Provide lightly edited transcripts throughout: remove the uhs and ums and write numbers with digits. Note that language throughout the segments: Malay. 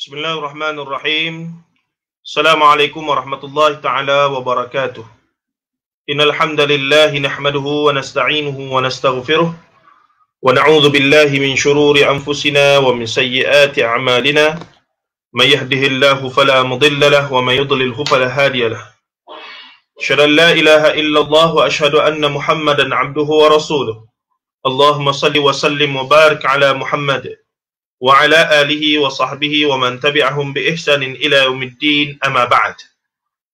Bismillahirrahmanirrahim. Assalamualaikum warahmatullahi ta'ala wabarakatuh. Innal hamdalillah nahmaduhu wa nasta'inuhu wa nastaghfiruh wa na'udzu billahi min shururi anfusina wa min sayyiati a'malina. May yahdihillahu fala mudilla lahu wa may yudlilhu fala hadiya lahu. Asyhadu an la ilaha illallah wa asyhadu anna Muhammadan 'abduhu wa rasuluh. Allahumma shalli wa sallim wa barik ala Muhammad wa ala alihi wa sahbihi wa man tabi'ahum bi ihsanin ila yaumiddin, amma ba'd.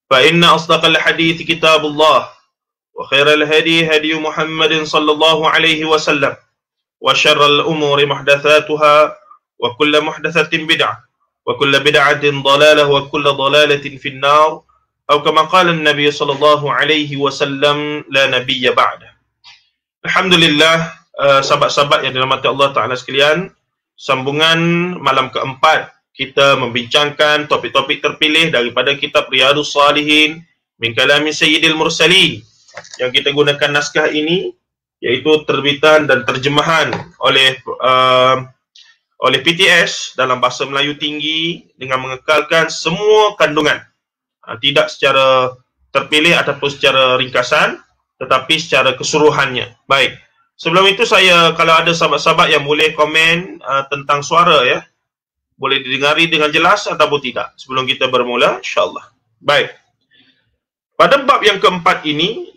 Fa inna asdaqal hadithi kitabullah wa khairal hadi hadi Muhammadin sallallahu alaihi wasallam wa syarral umuri muhdatsatuha wa kullu muhdatsatin bid'ah wa kullu bid'atin dhalalah wa kullu dhalalatin fin nar, atau kama qala an-nabi sallallahu alaihi wasallam, la nabiyya ba'da. Alhamdulillah, sahabat-sahabat yang dirahmati Allah Ta'ala sekalian, sambungan malam keempat kita membincangkan topik-topik terpilih daripada kitab Riyadhus Shalihin min kalami Sayyidil Mursalin, yang kita gunakan naskah ini iaitu terbitan dan terjemahan oleh PTS dalam bahasa Melayu tinggi dengan mengekalkan semua kandungan, tidak secara terpilih ataupun secara ringkasan, tetapi secara keseluruhannya. Baik. Sebelum itu kalau ada sahabat-sahabat yang boleh komen tentang suara, ya, boleh didengari dengan jelas ataupun tidak sebelum kita bermula, insyaAllah. Baik. Pada bab yang keempat ini,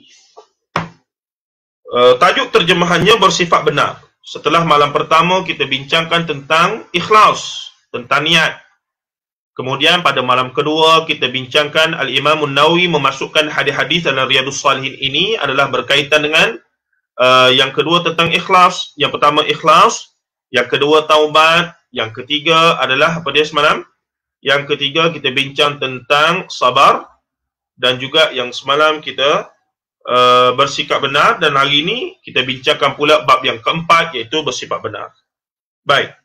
tajuk terjemahannya bersifat benar. Setelah malam pertama kita bincangkan tentang ikhlas, tentang niat. Kemudian pada malam kedua kita bincangkan Al-Imam An-Nawawi memasukkan hadis-hadis dalam Riyadhus Shalihin ini adalah berkaitan dengan yang kedua tentang ikhlas, yang pertama ikhlas, yang kedua taubat, yang ketiga adalah apa dia semalam? Yang ketiga kita bincang tentang sabar, dan juga yang semalam kita bersikap benar, dan hari ini kita bincangkan pula bab yang keempat iaitu bersifat benar. Baik.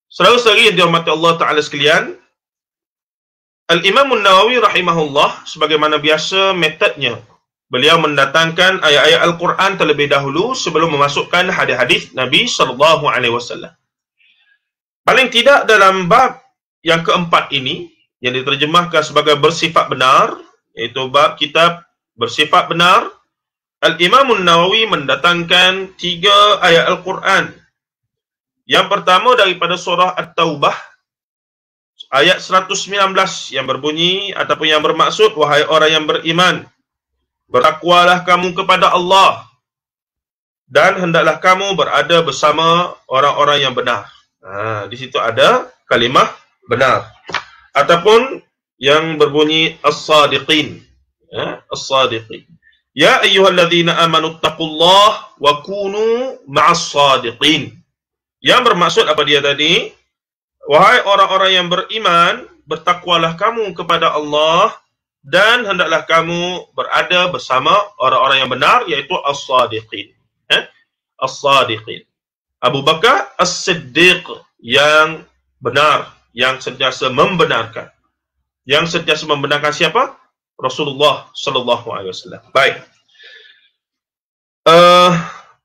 Saudara-saudari yang dirahmati Allah Ta'ala sekalian, Al-Imam An-Nawawi rahimahullah sebagaimana biasa metodnya, beliau mendatangkan ayat-ayat Al-Quran terlebih dahulu sebelum memasukkan hadis-hadis Nabi SAW. Paling tidak dalam bab yang keempat ini, yang diterjemahkan sebagai bersifat benar, iaitu bab kitab bersifat benar, Al-Imam An-Nawawi mendatangkan 3 ayat Al-Quran. Yang pertama daripada surah At-Taubah, ayat 119, yang berbunyi ataupun yang bermaksud, wahai orang yang beriman, bertakwalah kamu kepada Allah dan hendaklah kamu berada bersama orang-orang yang benar. Di situ ada kalimah benar. Ataupun yang berbunyi as-sadiqin. As-sadiqin. Ya ayyuhalladzina amanu taqullaha wa kunu ma'as-sadiqin. Yang bermaksud apa dia tadi? Wahai orang-orang yang beriman, bertakwalah kamu kepada Allah dan hendaklah kamu berada bersama orang-orang yang benar, iaitu as-sadiqin. As-sadiqin. Abu Bakar As-Siddiq, yang benar, yang sentiasa membenarkan. Yang sentiasa membenarkan siapa? Rasulullah sallallahu alaihi wasallam. Baik.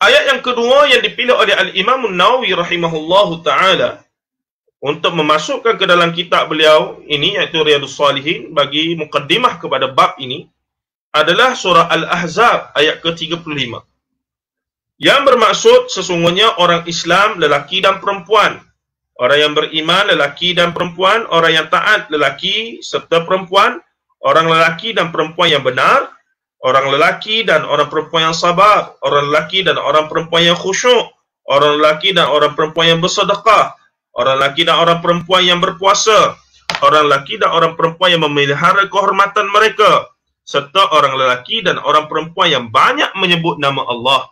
Ayat yang kedua yang dipilih oleh Al-Imam An-Nawawi rahimahullahu ta'ala untuk memasukkan ke dalam kitab beliau ini, iaitu Riyadhus Shalihin, bagi mukaddimah kepada bab ini, adalah surah Al-Ahzab ayat ke-35. Yang bermaksud sesungguhnya orang Islam lelaki dan perempuan, orang yang beriman lelaki dan perempuan, orang yang taat lelaki serta perempuan, orang lelaki dan perempuan yang benar, orang lelaki dan orang perempuan yang sabar, orang lelaki dan orang perempuan yang khusyuk, orang lelaki dan orang perempuan yang bersedekah, orang lelaki dan orang perempuan yang berpuasa, orang lelaki dan orang perempuan yang memelihara kehormatan mereka, serta orang lelaki dan orang perempuan yang banyak menyebut nama Allah.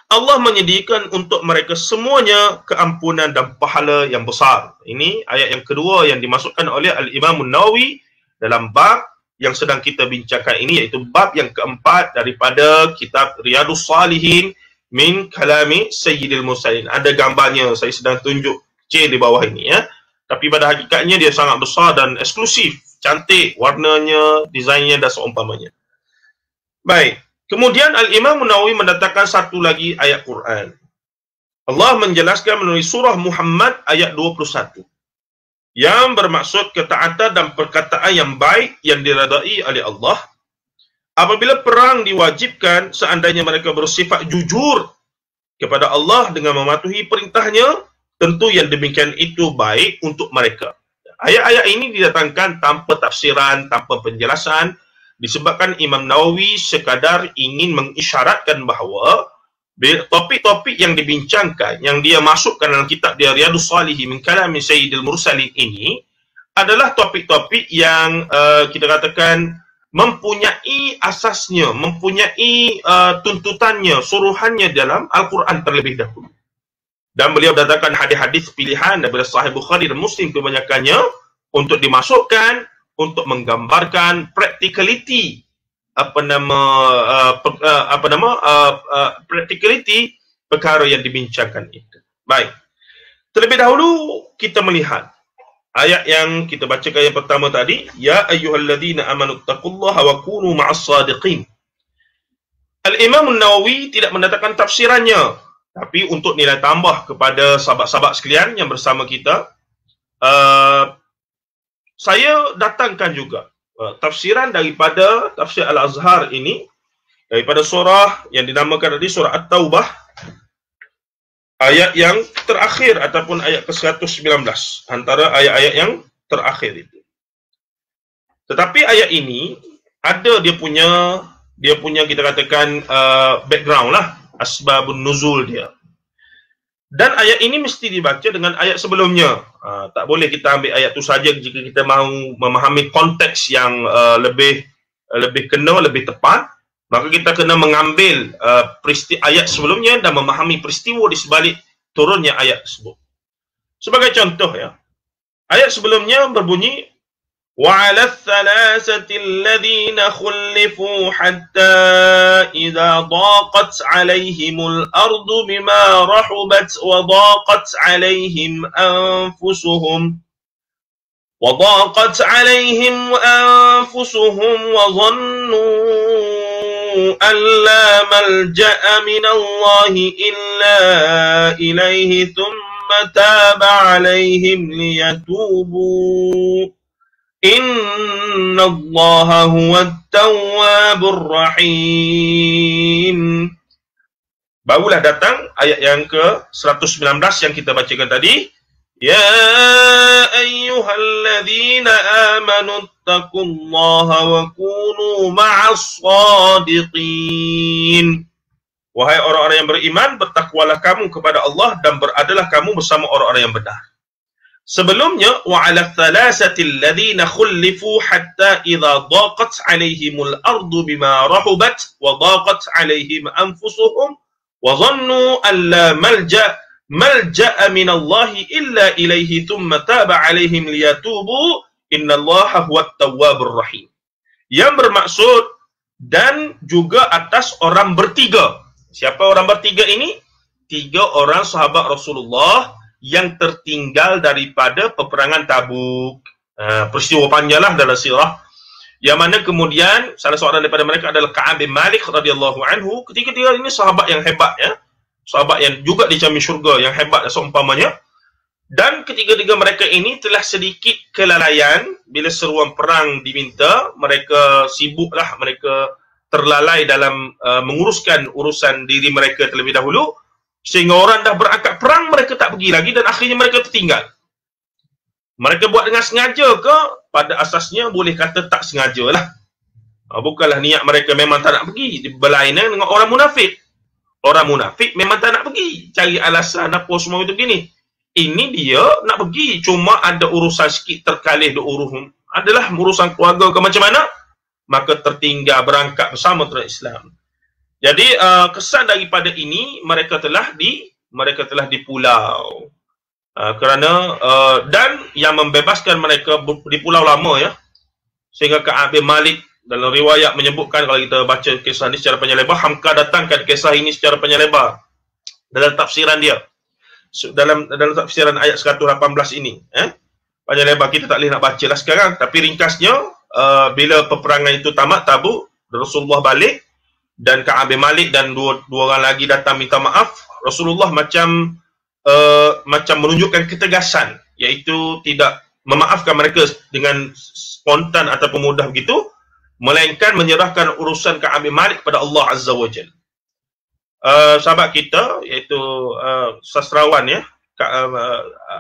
Allah menyediakan untuk mereka semuanya keampunan dan pahala yang besar. Ini ayat yang kedua yang dimasukkan oleh Al-Imam An-Nawawi dalam bab yang sedang kita bincangkan ini, iaitu bab yang keempat daripada kitab Riyadhus Shalihin min kalami Sayyidil Mursalin. Ada gambarnya, saya sedang tunjuk kecil di bawah ini, ya. Tapi pada hakikatnya dia sangat besar dan eksklusif, cantik warnanya, desainnya dan seumpamanya. Baik. Kemudian Al-Imam An-Nawawi mendatangkan satu lagi ayat Quran. Allah menjelaskan melalui surah Muhammad ayat 21 yang bermaksud ketaatan dan perkataan yang baik yang diredai oleh Allah. Apabila perang diwajibkan, seandainya mereka bersifat jujur kepada Allah dengan mematuhi perintahnya, tentu yang demikian itu baik untuk mereka. Ayat-ayat ini didatangkan tanpa tafsiran, tanpa penjelasan, disebabkan Imam Nawawi sekadar ingin mengisyaratkan bahawa topik-topik yang dibincangkan, yang dia masukkan dalam kitab dia Riyadhus Shalihin min Kalami Sayyidil Mursalin ini adalah topik-topik yang kita katakan mempunyai asasnya, mempunyai tuntutannya, suruhannya dalam Al-Quran terlebih dahulu. Dan beliau datangkan hadis-hadis pilihan daripada Sahih Bukhari dan Muslim kebanyakannya untuk dimasukkan, untuk menggambarkan practicality practicality perkara yang dibincangkan itu. Baik. Terlebih dahulu kita melihat ayat yang kita bacakan yang pertama tadi, ya ayyuhalladzina amanu taqullaha wa kunu ma'as sadiqin. Al-Imam An-Nawawi tidak mendatangkan tafsirannya, tapi untuk nilai tambah kepada sahabat-sahabat sekalian yang bersama kita, saya datangkan juga tafsiran daripada tafsir Al-Azhar ini, daripada surah yang dinamakan tadi surah At-Taubah, ayat yang terakhir ataupun ayat ke-119, antara ayat-ayat yang terakhir itu. Tetapi ayat ini ada dia punya kita katakan background lah, asbabun nuzul dia. Dan ayat ini mesti dibaca dengan ayat sebelumnya. Tak boleh kita ambil ayat tu saja jika kita mahu memahami konteks yang lebih kena, lebih tepat. Maka kita kena mengambil ayat sebelumnya dan memahami peristiwa di sebalik turunnya ayat tersebut. Sebagai contoh ya, ayat sebelumnya berbunyi وَعَلَى الثَّلَاثَةِ الَّذِينَ خُلِّفُوا حَتَّى إِذَا ضَاقَتْ عَلَيْهِمُ الْأَرْضُ بِمَا رَحُبَتْ وَضَاقَتْ عَلَيْهِمْ أَنفُسُهُمْ وَظَنُّوا أَنْ لَا مَلْجَأَ مِنَ اللَّهِ إِلَّا إِلَيْهِ ثُمَّ تَابَ عَلَيْهِمْ لِيَتُوبُوا Inna Allaha huwa at-tawwabur rahim. Barulah datang ayat yang ke-119 yang kita bacakan tadi. Ya ayyuhalladzina amanu taqullaha wa kunu ma'as shadiqin. Wahai orang-orang yang beriman, bertakwalah kamu kepada Allah dan beradalah kamu bersama orang-orang yang benar. Sebelumnya, وَعَلَى الثَّلَاثَةِ الَّذِينَ خُلِّفُوا حَتَّى إِذَا ضَاقَتْ عَلَيْهِمُ الْأَرْضُ بِمَا رَحُبَتْ وَضَاقَتْ عَلَيْهِمْ أَنفُسُهُمْ وَظَنُّوا أَنْ لَا مَلْجَأَ مِنَ اللَّهِ إِلَّا إِلَيْهِ ثُمَّ تَابَ عَلَيْهِمْ لِيَتُوبُوا إِنَّ اللَّهَ هُوَ التَّوَّابُ الرَّحِيمُ. Yang bermaksud dan juga atas orang bertiga. Siapa orang bertiga ini? 3 orang sahabat Rasulullah yang tertinggal daripada peperangan Tabuk. Peristiwa panjanglah dalam sirah, yang mana kemudian salah seorang daripada mereka adalah Ka'ab bin Malik radhiyallahu anhu. Ketiga-tiga ini sahabat yang hebat ya, sahabat yang juga dijamin syurga, yang hebat seumpamanya. Dan ketiga-tiga mereka ini telah sedikit kelalaian bila seruan perang diminta. Mereka sibuklah, mereka terlalai dalam menguruskan urusan diri mereka terlebih dahulu, sehingga orang dah berangkat perang, mereka tak pergi lagi dan akhirnya mereka tertinggal. Mereka buat dengan sengaja ke? Pada asasnya boleh kata tak sengaja lah. Bukanlah niat mereka memang tak nak pergi. Berlainan dengan orang munafik. Orang munafik memang tak nak pergi, cari alasan apa semua itu begini. Ini dia nak pergi, cuma ada urusan sikit terkalih adalah urusan keluarga ke macam mana, maka tertinggal berangkat bersama terhadap Islam. Jadi kesan daripada ini mereka telah di pulau, kerana dan yang membebaskan mereka di pulau lama ya, sehingga Ka'ab bin Malik dalam riwayat menyebutkan, kalau kita baca kisah ini secara panjang lebar, Hamka datangkan kisah ini secara panjang lebar dalam tafsiran dia, dalam tafsiran ayat 118 ini panjang lebar, kita tak boleh nak baca lah sekarang, tapi ringkasnya bila peperangan itu tamat Tabuk, Rasulullah balik dan Ka'ab bin Malik dan dua orang lagi datang minta maaf. Rasulullah macam menunjukkan ketegasan, iaitu tidak memaafkan mereka dengan spontan ataupun mudah begitu, melainkan menyerahkan urusan Ka'ab bin Malik kepada Allah Azza wa Jalla. Sahabat kita, iaitu sastrawan ya,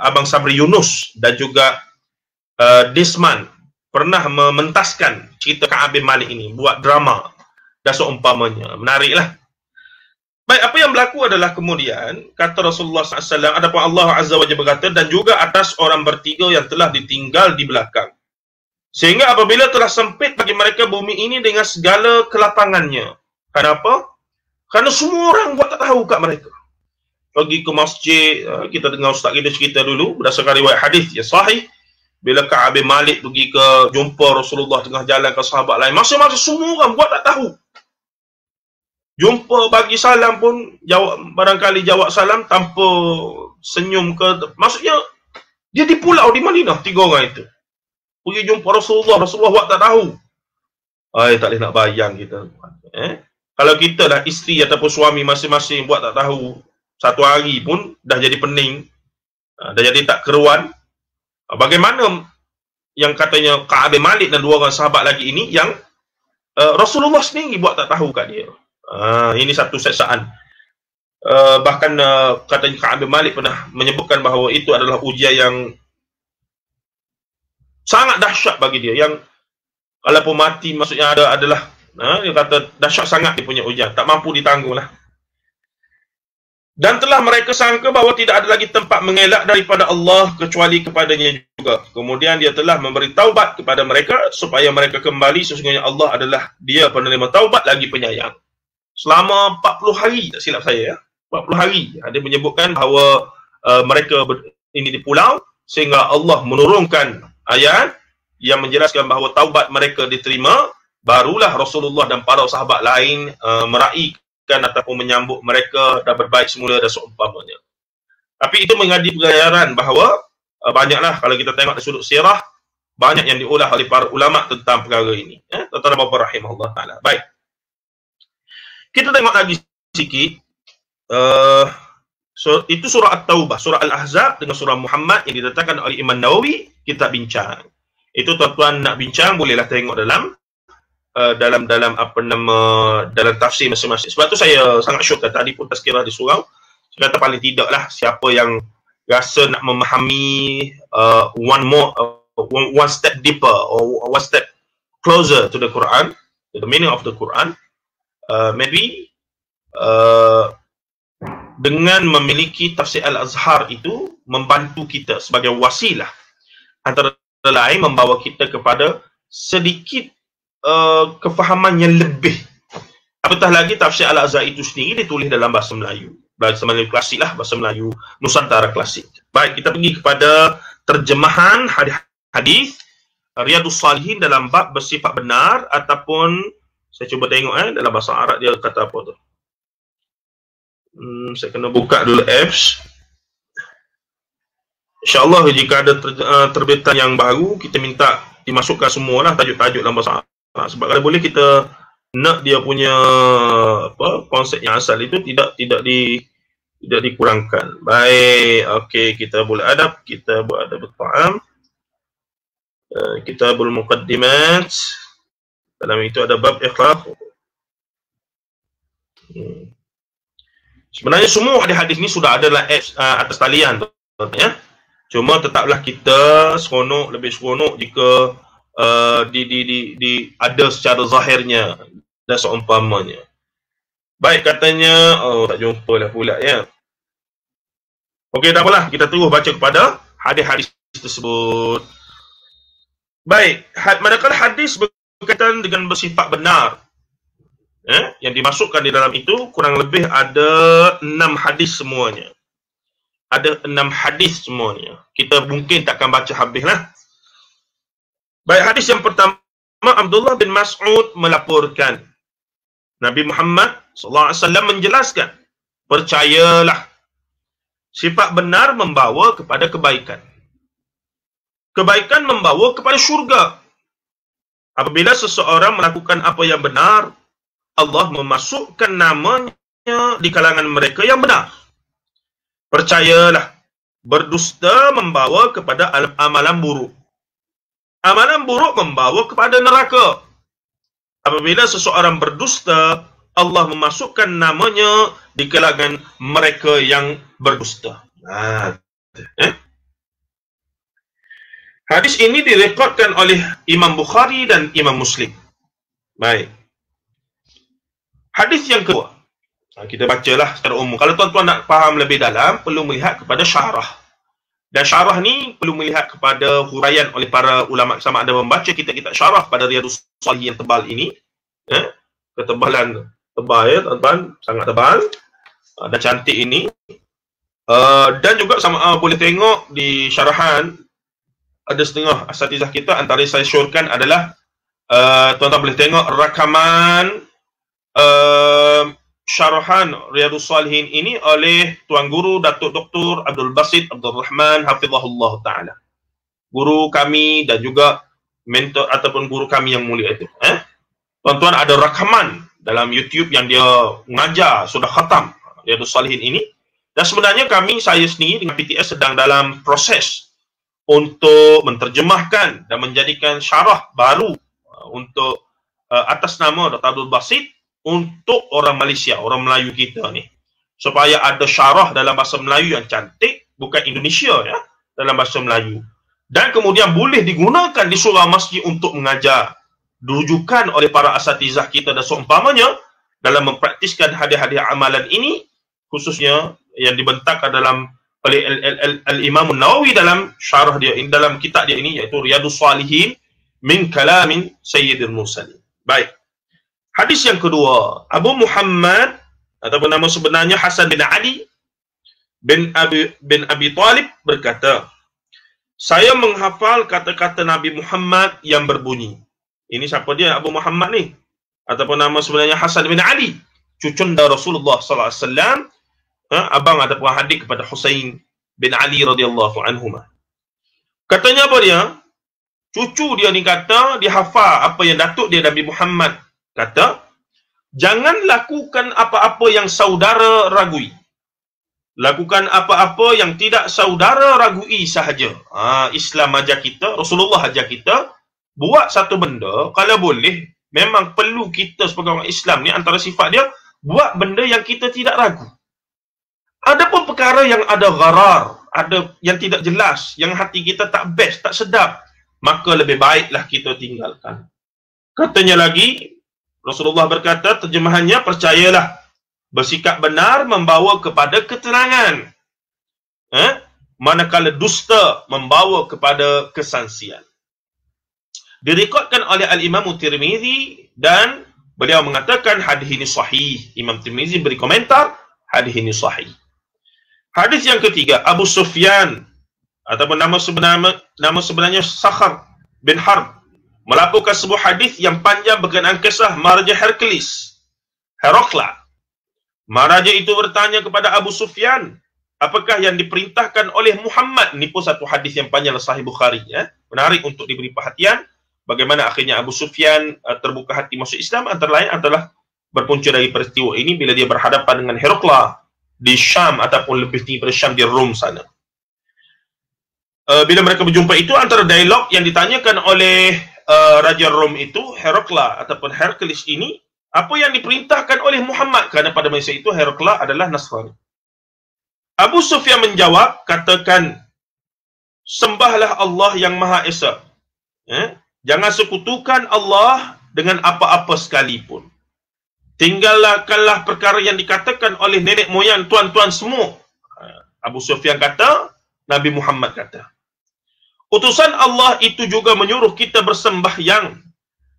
Abang Sabri Yunus dan juga Desman pernah mementaskan cerita Ka'ab bin Malik ini, buat drama dan seumpamanya. Menariklah. Baik, apa yang berlaku adalah kemudian, kata Rasulullah SAW, adapun Allah Azza wa Jalla berkata, dan juga atas orang bertiga yang telah ditinggal di belakang. Sehingga apabila telah sempit bagi mereka bumi ini dengan segala kelapangannya. Kenapa? Kerana semua orang buat tak tahu kat mereka. Pergi ke masjid, kita dengar ustaz kita cerita dulu, berdasarkan riwayat hadis yang sahih, bila Ka'ab bin Malik pergi ke jumpa Rasulullah tengah jalan ke sahabat lain, masing-masing semua orang buat tak tahu. Jumpa bagi salam pun barangkali jawab salam tanpa senyum ke, maksudnya dia di pulau di Madinah, tiga orang itu pergi jumpa Rasulullah buat tak tahu. Tak boleh nak bayang kita. Kalau kita dah isteri ataupun suami masing-masing buat tak tahu, satu hari pun dah jadi pening, dah jadi tak keruan. Bagaimana yang katanya Ka'ab bin Malik dan dua orang sahabat lagi ini yang Rasulullah sendiri buat tak tahu kat dia. Ini satu seksaan. Bahkan katanya Ka'ab bin Malik pernah menyebutkan bahawa itu adalah ujian yang sangat dahsyat bagi dia, yang kalau pun mati maksudnya adalah dia kata dahsyat sangat dia punya ujian, tak mampu ditanggunglah. Dan telah mereka sangka bahawa tidak ada lagi tempat mengelak daripada Allah kecuali kepadanya juga. Kemudian dia telah memberi taubat kepada mereka supaya mereka kembali, sesungguhnya Allah adalah dia penerima taubat lagi penyayang. Selama 40 hari, tak silap saya ya, 40 hari ada menyebutkan bahawa mereka ini di pulau, sehingga Allah menurunkan ayat yang menjelaskan bahawa taubat mereka diterima. Barulah Rasulullah dan para sahabat lain meraihkan ataupun menyambut mereka dan berbaik semula dan seumpamanya. Tapi itu mengadi pengajaran bahawa banyaklah kalau kita tengok dari sudut sirah, banyak yang diolah oleh para ulama tentang perkara ini. Tuan-tuan dan puan rahimahullah ta'ala. Baik. Kita tengok lagi sikit. Itu surah At-Taubah, surah Al-Ahzab dengan surah Muhammad yang diletakkan oleh Imam Nawawi, kita bincang. Itu tuan-tuan nak bincang, bolehlah tengok dalam dalam tafsir masing-masing. Sebab tu saya sangat syuk tadi pun tazkirah di surau. Saya kata paling tidaklah siapa yang rasa nak memahami one step deeper or one step closer to the Quran, to the meaning of the Quran, maybe dengan memiliki tafsir Al-Azhar itu membantu kita sebagai wasilah, antara lain membawa kita kepada sedikit kefahaman yang lebih. Apatah lagi tafsir Al-Azhar itu sendiri ditulis dalam bahasa Melayu, bahasa Melayu klasik lah, bahasa Melayu Nusantara klasik. Baik, kita pergi kepada terjemahan hadis Riyadhus Salihin dalam bab bersifat benar, ataupun saya cuba tengok dalam bahasa Arab dia kata apa tu. Saya kena buka dulu apps. InsyaAllah jika ada terbitan yang baru, kita minta dimasukkan semualah tajuk-tajuk dalam bahasa Arab. Sebab kalau boleh kita nak dia punya konsep yang asal itu tidak dikurangkan. Baik, okey, kita boleh adab, kita buat adab ta'am. Kita boleh muqaddimat. Dalam itu ada bab ikhlas. Sebenarnya semua hadis-hadis ni sudah ada dalam apps atas talian, ya. Cuma tetaplah kita lebih seronok jika ada secara zahirnya dan seumpamanya. Baik, katanya tak jumpa lah pula ya. Okey, tak apalah, kita terus baca kepada hadis-hadis tersebut. Baik, manakala hadis berkaitan dengan bersifat benar, yang dimasukkan di dalam itu kurang lebih ada 6 hadis semuanya. Ada 6 hadis semuanya. Kita mungkin takkan baca habislah. Baik, hadis yang pertama, Abdullah bin Mas'ud melaporkan Nabi Muhammad SAW menjelaskan, percayalah, sifat benar membawa kepada kebaikan. Kebaikan membawa kepada syurga. Apabila seseorang melakukan apa yang benar, Allah memasukkan namanya di kalangan mereka yang benar. Percayalah, berdusta membawa kepada amalan buruk. Amalan buruk membawa kepada neraka. Apabila seseorang berdusta, Allah memasukkan namanya di kalangan mereka yang berdusta. Hadis ini direkodkan oleh Imam Bukhari dan Imam Muslim. Baik. Hadis yang kedua. Kita bacalah secara umum. Kalau tuan-tuan nak faham lebih dalam, perlu melihat kepada syarah. Dan syarah ni perlu melihat kepada huraian oleh para ulama sama ada membaca kitab-kitab syarah pada Riyadhus Shalihin yang tebal ini. Ketebalan tebal ya tuan-tuan, sangat tebal dan cantik ini. Dan juga sama boleh tengok di syarahan ada setengah asatizah kita, antara saya syorkan adalah tuan-tuan boleh tengok rakaman syarahan Riyadhus Shalihin ini oleh Tuan Guru Datuk Dr. Abdul Basit Abdul Rahman Hafizahullah Ta'ala, guru kami dan juga mentor ataupun guru kami yang mulia itu. Tuan-tuan ada rakaman dalam YouTube yang dia mengajar, sudah khatam Riyadhus Shalihin ini. Dan sebenarnya saya sendiri dengan PTS sedang dalam proses untuk menterjemahkan dan menjadikan syarah baru untuk atas nama Dr. Abdul Basit untuk orang Malaysia, orang Melayu kita ni. Supaya ada syarah dalam bahasa Melayu yang cantik, bukan Indonesia ya, dalam bahasa Melayu. Dan kemudian boleh digunakan di surau masjid untuk mengajar. Dirujukan oleh para asatizah kita dan seumpamanya dalam mempraktiskan hadis-hadis amalan ini, khususnya yang dibentangkan dalam oleh Al-Imam Nawawi dalam syarah dia, dalam kitab dia ini, iaitu Riyadhus Shalihin min kalamin Sayyidil Mursalin. Baik. Hadis yang kedua, Abu Muhammad ataupun nama sebenarnya Hasan bin Ali bin Abi Talib berkata, saya menghafal kata-kata Nabi Muhammad yang berbunyi. Ini siapa dia Abu Muhammad ni? Ataupun nama sebenarnya Hasan bin Ali, cucunda Rasulullah sallallahu alaihi wasallam, abang ataupun adik kepada Husain bin Ali radhiyallahu anhuma. Katanya apa dia? Cucu dia ni kata dia hafal apa yang datuk dia Nabi Muhammad kata, jangan lakukan apa-apa yang saudara ragui. Lakukan apa-apa yang tidak saudara ragui sahaja. Islam ajar kita, Rasulullah ajar kita, buat satu benda, kalau boleh, memang perlu kita sebagai orang Islam ni, antara sifat dia, buat benda yang kita tidak ragu. Adapun perkara yang ada gharar, ada yang tidak jelas, yang hati kita tak best, tak sedap, maka lebih baiklah kita tinggalkan. Katanya lagi, Rasulullah berkata, terjemahannya, percayalah, bersikap benar membawa kepada ketenangan. Manakala dusta membawa kepada kesangsian. Direkodkan oleh Al-Imam Tirmizi dan beliau mengatakan hadis ini sahih. Imam Tirmizi beri komentar, hadis ini sahih. Hadis yang ketiga, Abu Sufyan ataupun nama sebenarnya Sakhar bin Harb melaporkan sebuah hadis yang panjang berkenaan kisah Maharaja Herakla. Maharaja itu bertanya kepada Abu Sufyan, apakah yang diperintahkan oleh Muhammad? Ini pun satu hadis yang panjang Sahih Bukhari, menarik untuk diberi perhatian. Bagaimana akhirnya Abu Sufyan terbuka hati masuk Islam, antara lain adalah berpunca dari peristiwa ini bila dia berhadapan dengan Herakla di Syam ataupun lebih tinggi pada Syam, di Rom sana. Bila mereka berjumpa itu, antara dialog yang ditanyakan oleh Raja Rom itu, Herakla ataupun Hercules ini, apa yang diperintahkan oleh Muhammad? Kerana pada masa itu Herakla adalah Nasrani. Abu Sufyan menjawab, katakan, sembahlah Allah yang Maha Esa. Jangan sekutukan Allah dengan apa-apa sekalipun. Tinggalkanlah perkara yang dikatakan oleh nenek moyang tuan-tuan semua. Abu Sufyan kata, Nabi Muhammad kata, utusan Allah itu juga menyuruh kita bersembahyang,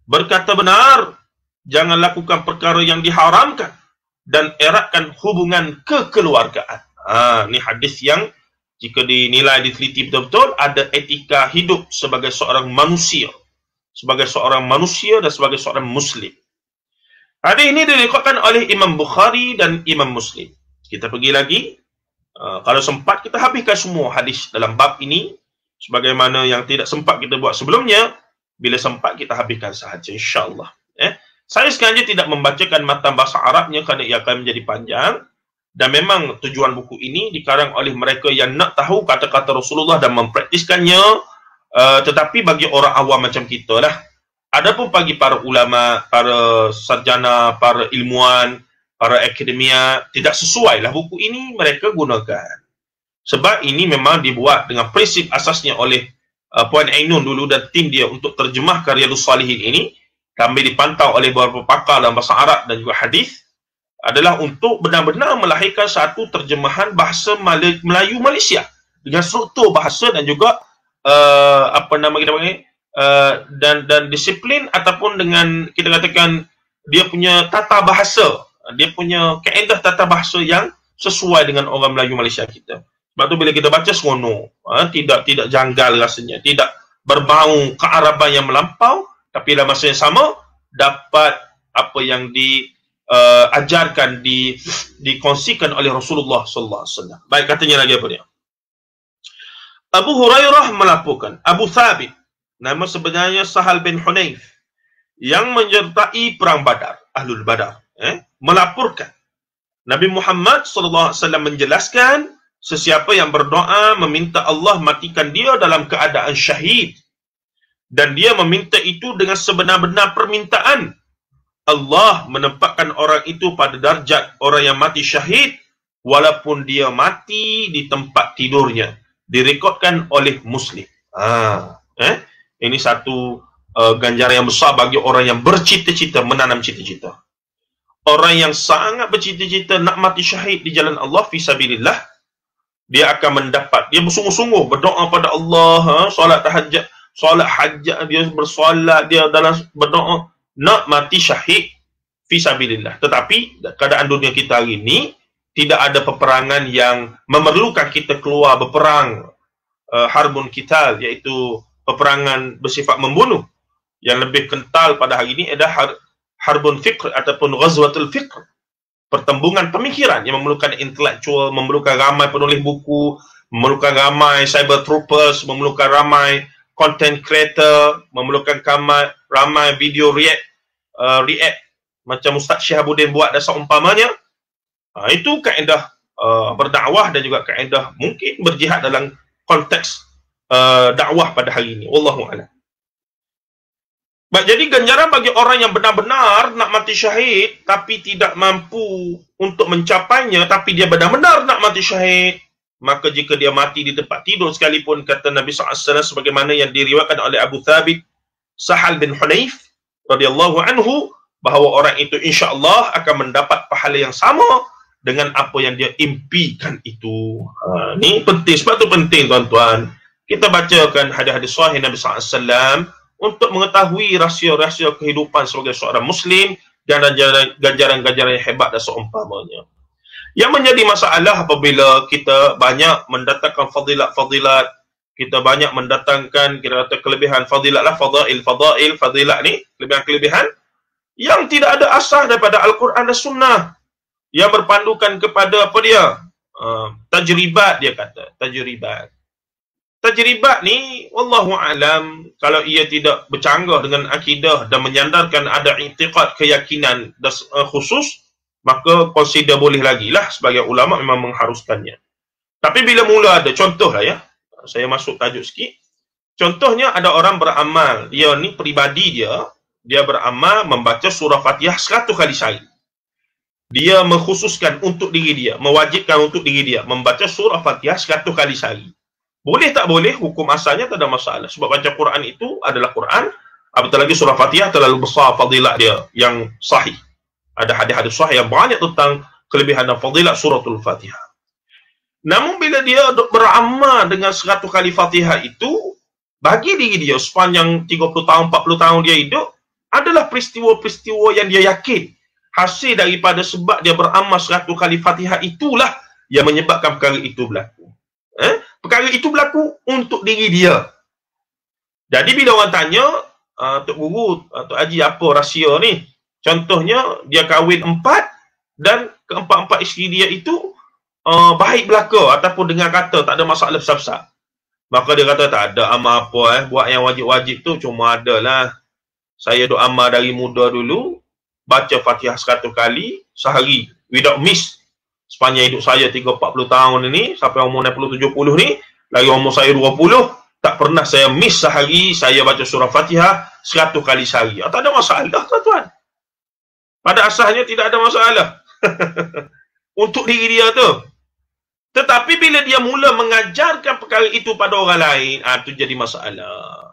berkata benar, jangan lakukan perkara yang diharamkan, dan eratkan hubungan kekeluargaan. Ini hadis yang jika dinilai, diteliti betul-betul, ada etika hidup sebagai seorang manusia. Sebagai seorang manusia dan sebagai seorang Muslim. Hadis ini direkodkan oleh Imam Bukhari dan Imam Muslim. Kita pergi lagi. Kalau sempat, kita habiskan semua hadis dalam bab ini. Sebagaimana yang tidak sempat kita buat sebelumnya. Bila sempat, kita habiskan sahaja, insyaAllah. Saya sengaja tidak membacakan matan bahasa Arabnya kerana ia akan menjadi panjang. Dan memang tujuan buku ini dikarang oleh mereka yang nak tahu kata-kata Rasulullah dan mempraktiskannya, tetapi bagi orang awam macam kita lah. Adapun bagi para ulama, para sarjana, para ilmuwan, para akademia, tidak sesuai lah buku ini mereka gunakan. Sebab ini memang dibuat dengan prinsip asasnya oleh Puan Ainun dulu dan tim dia untuk terjemahkan Riyadhus Salihin ini, kami dipantau oleh beberapa pakar dalam bahasa Arab dan juga hadis, adalah untuk benar-benar melahirkan satu terjemahan bahasa Melayu Malaysia dengan struktur bahasa dan juga dan disiplin, ataupun dengan kita katakan dia punya tata bahasa, dia punya kaedah tata bahasa yang sesuai dengan orang Melayu Malaysia kita. Sebab tu bila kita baca seronok, tidak janggal rasanya, tidak berbau kearaban yang melampau, tapi dalam masa yang sama dapat apa yang diajarkan, dikongsikan oleh Rasulullah sallallahu alaihi wasallam. Baik, katanya lagi apa dia? Abu Hurairah melaporkan, Abu Thabit, nama sebenarnya Sahal bin Hunayf, yang menyertai perang Badar, Ahlul Badar, melaporkan Nabi Muhammad sallallahu alaihi wasallam menjelaskan, sesiapa yang berdoa meminta Allah matikan dia dalam keadaan syahid, dan dia meminta itu dengan sebenar-benar permintaan, Allah menempatkan orang itu pada darjat orang yang mati syahid walaupun dia mati di tempat tidurnya. Direkodkan oleh Muslim. Ini satu ganjaran yang besar bagi orang yang bercita-cita menanam cita-cita. Orang yang sangat bercita-cita nak mati syahid di jalan Allah fisabilillah, dia akan mendapat, dia bersungguh-sungguh berdoa pada Allah, solat tahajud, solat hajat, dia bersolat, dia dalam berdoa nak mati syahid fisabilillah. Tetapi keadaan dunia kita hari ini tidak ada peperangan yang memerlukan kita keluar berperang, harbun qital, iaitu peperangan bersifat membunuh. Yang lebih kental pada hari ini adalah harbun fikr ataupun ghazwatul fikr, pertembungan pemikiran yang memerlukan intelektual, memerlukan ramai penulis buku, memerlukan ramai cyber troopers, memerlukan ramai content creator, memerlukan ramai video react macam Ustaz Syihabuddin buat dan seumpamanya. Itu kaedah berdakwah dan juga kaedah mungkin berjihad dalam konteks dakwah pada hari ini. Wallahu a'lam. Baik, jadi ganjaran bagi orang yang benar-benar nak mati syahid tapi tidak mampu untuk mencapainya, tapi dia benar-benar nak mati syahid, maka jika dia mati di tempat tidur sekalipun, kata Nabi SAW sebagaimana yang diriwayatkan oleh Abu Thabit Sahal bin Hunayf radhiyallahu anhu, bahawa orang itu insya-Allah akan mendapat pahala yang sama dengan apa yang dia impikan itu. Ini penting, sebab tu penting tuan-tuan kita bacakan hadis-hadis sahih Nabi SAW untuk mengetahui rahsia-rahsia kehidupan sebagai seorang Muslim dan ganjaran-ganjaran yang hebat dan seumpamanya. Yang menjadi masalah apabila kita banyak mendatangkan fadilat-fadilat, kita banyak mendatangkan kira-kira kelebihan fadilat lah, fadilat ni, kelebihan-kelebihan yang tidak ada asas daripada Al-Quran dan Sunnah, yang berpandukan kepada apa dia? Tajribat, dia kata. Tajribat ni, wallahu alam, kalau ia tidak bercanggah dengan akidah dan menyandarkan ada i'tiqad, keyakinan khusus, maka consider boleh lagi lah, sebagai ulama memang mengharuskannya. Tapi bila mula ada, contoh lah ya, saya masuk tajuk sikit. Contohnya ada orang beramal, dia ni peribadi dia beramal membaca surah Fatihah 100 kali sehari. Dia mengkhususkan untuk diri dia, mewajibkan untuk diri dia membaca surah Fatihah 100 kali sehari. Boleh tak boleh, hukum asalnya tak ada masalah. Sebab baca Quran itu adalah Quran, apatah lagi surah Fatihah terlalu besar fadilat dia yang sahih. Ada hadis-hadis sahih yang banyak tentang kelebihan dan fadilat suratul Fatihah. Namun bila dia beramal dengan 100 kali Fatihah itu, bagi diri dia sepanjang 30 tahun, 40 tahun dia hidup, adalah peristiwa-peristiwa yang dia yakin hasil daripada sebab dia beramal 100 kali Fatihah itulah yang menyebabkan perkara itu berlaku. Perkara itu berlaku untuk diri dia. Jadi bila orang tanya, Tok Guru, Tok Haji, apa rahsia ni? Contohnya, dia kahwin 4 dan keempat-empat isteri dia itu baik belaka ataupun dengar kata tak ada masalah besar-besar. Maka dia kata tak ada amal apa, buat yang wajib-wajib tu cuma adalah saya duk amal dari muda dulu, baca Fatihah 100 kali sehari without miss. sepanjang hidup saya 30-40 tahun ini, sampai umur 60-70 ni, lagi umur saya 20, tak pernah saya miss sehari saya baca surah Fatihah 100 kali sehari. Tak ada masalah, tuan-tuan. Pada asalnya tidak ada masalah. Untuk diri dia tu. Tetapi bila dia mula mengajarkan perkara itu pada orang lain, itu jadi masalah.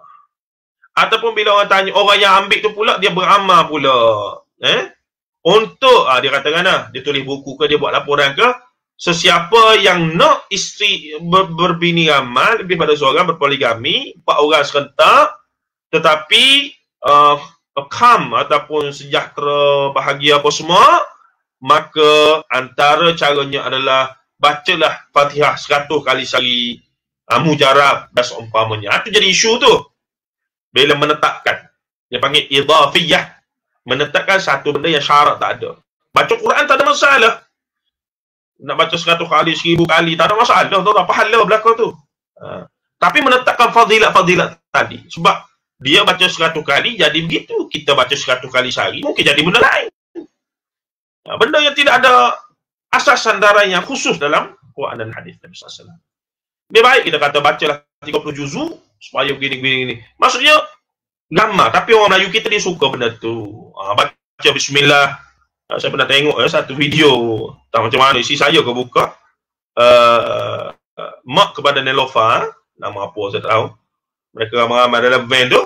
Ataupun bila orang tanya, orang yang ambil tu pula, dia beramal pula. Untuk, dia katakan dia tulis buku ke, dia buat laporan ke, sesiapa yang nak isteri berbini ramai, lebih pada seorang, berpoligami, 4 orang serentak, tetapi kham ataupun sejahtera, bahagia apa semua, maka antara caranya adalah bacalah Fatihah 100 kali sehari, mujarab dan seumpamanya. Itu jadi isu tu. Bila menetapkan, dia panggil idhafiyah, menetapkan satu benda yang syarat tak ada. Baca Quran tak ada masalah. Nak baca 100 kali, 1000 kali, tak ada masalah. Tu dah pahala belakang tu. Tapi menetapkan fadilat-fadilat tadi. Sebab dia baca 100 kali, jadi begitu. Kita baca 100 kali sehari, mungkin jadi benda lain. Benda yang tidak ada asas sandaran yang khusus dalam Quran dan hadis Nabi SAW. Lebih baik kita kata bacalah 30 juzuk supaya begini. Maksudnya gambar, tapi orang Melayu kita dia suka benda tu. Baca bismillah. Saya pernah tengok satu video, tak macam mana isi saya ke buka. Mak kepada Nelofa, nama apa saya tak tahu. Mereka ramai-ramai dalam van tu.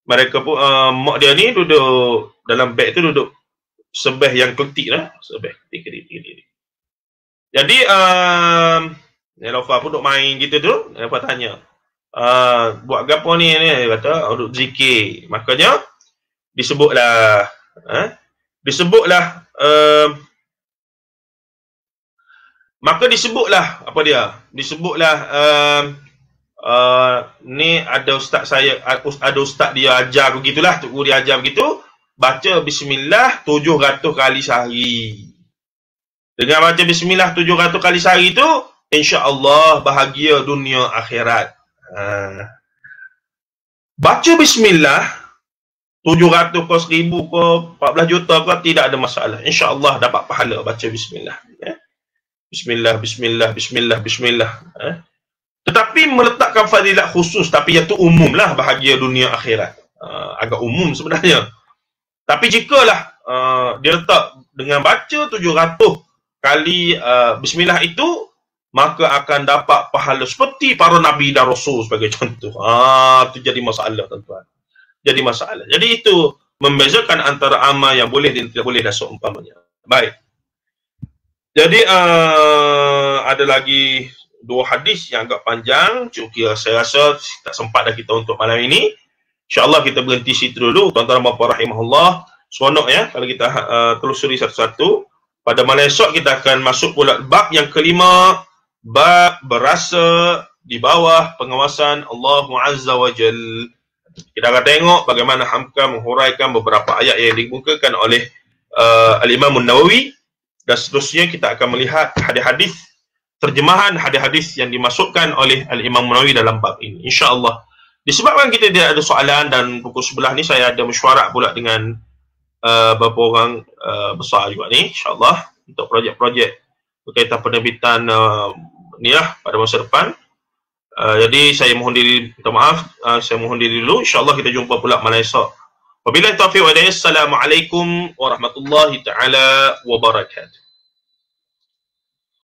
Mereka pun mak dia ni duduk dalam beg tu, duduk sebeh yang keletik lah. Sebeh ketik. Jadi Nelofa pun duduk main gitu tu. Nelofa tanya, buat gapo ni? Dia kata duduk zikir. Makanya disebutlah apa dia? Disebutlah ni ada ustaz saya, ada ustaz dia ajar begitulah, tok guru dia ajar begitu, baca bismillah 700 kali sehari. Dengan baca bismillah 700 kali sehari tu, insya-Allah bahagia dunia akhirat. Baca bismillah 700 ke 1000 ke 14 juta ke, tidak ada masalah. InsyaAllah dapat pahala baca bismillah. Bismillah. Tetapi meletakkan fadilat khusus, tapi yang tu umum lah, bahagia dunia akhirat. Agak umum sebenarnya. Tapi jikalah dia letak dengan baca 700 kali bismillah itu, maka akan dapat pahala seperti para nabi dan rasul sebagai contoh. Itu jadi masalah, tuan-tuan. Jadi masalah. Jadi itu membezakan antara amal yang boleh dan tidak boleh dan seumpamanya. Baik. Jadi ada lagi 2 hadis yang agak panjang. Cuma saya rasa tak sempat dah kita untuk malam ini. InsyaAllah kita berhenti situ dulu. Tuan-tuan dan puan rahimahullah. Seronok ya kalau kita telusuri satu-satu. Pada malam esok kita akan masuk pula bab yang kelima. Bab berasa di bawah pengawasan Allah Azza wa Jal. Kita akan tengok bagaimana Hamka menghuraikan beberapa ayat yang dikemukakan oleh Al-Imam Nawawi, dan seterusnya kita akan melihat hadis-hadis, terjemahan hadis-hadis yang dimasukkan oleh Al-Imam Nawawi dalam bab ini. InsyaAllah. Disebabkan kita tidak ada soalan dan pukul 11 ni saya ada mesyuarat pula dengan beberapa orang besar juga ni, insyaAllah, untuk projek-projek berkaitan penerbitan ni lah pada masa depan. Jadi saya mohon diri, minta maaf, saya mohon diri dulu. InsyaAllah kita jumpa pula malam esok. Wabillahi taufiq wa hidayah. Assalamualaikum warahmatullahi taala wabarakatuh.